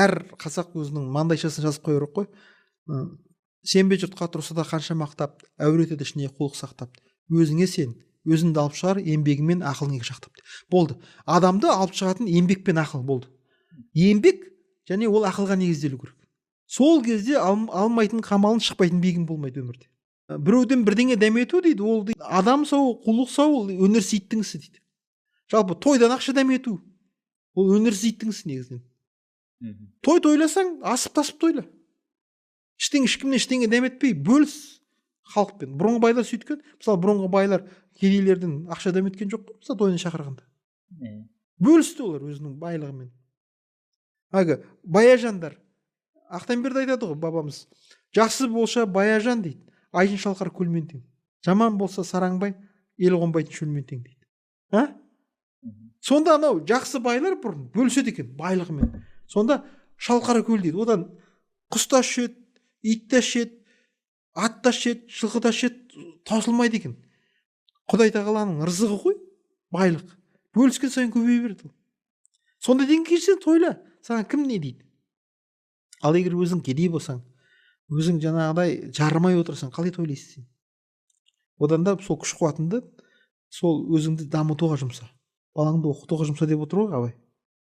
әр қазақ өзінің маңдайшасын жазып қою керек қой. Сенбе жұртқа тұрса да қанша мақтап, әуретеді ішіне қулық сақтап. Өзіңе сен, өзіңді алып шығар, еңбегімен ақылың екі жақтап. Болды. Адамды алып шығатын еңбек пен ақыл болды. Еңбек және ол ақылға негізделу керек. Сол кезде алмайтын қамалын, шықпайтын биігін болмайды өмірде. Біреуден бірдеңе дәмету дейді, ол дейді, адам сау, қулық сау, өнерсейіттің ісі дейді. Жалпы тойдан ақша дәмету, ол өнерсейіттің ісі негізінен. Той тойласаң, асып тасып тойла. Ешкімнен ештеңе дәметпей бөліс халықпен. Бұрынғы байлар сөйткен. Мысалы, бұрынғы байлар кедейлерден ақша дәметкен жоқ қой, мысалы тойына шақырғанда. Бөлісті олар өзінің байлығымен. Әлгі баяжандар. Ақтамберді айтады ғой бабамыз. Жақсы болса баяжан дейді, айжын шалқар көлмен тең. Жаман болса сараңбай, ел қонбайтын шөлмен тең дейді. Сонда анау жақсы байлар бұрын бөліседі екен байлығымен. Сонда шалқар көл дейді. Одан құс та ішеді, ит та ішеді, ат та ішеді, жылқы та ішеді, таусылмайды екен. Құдай тағаланың рызығы ғой, байлық. Бөліскен сайын көбейе береді. Сонда деген кезде тойла, саған кім не дейді? Ал егер өзің кедей болсаң, өзің жаңағыдай жарымай отырсаң, қалай тойлайсың сен? Одан да сол күш қуатыңды сол өзіңді дамытуға жұмса, балаңды оқытуға жұмса деп отыр ғой Абай.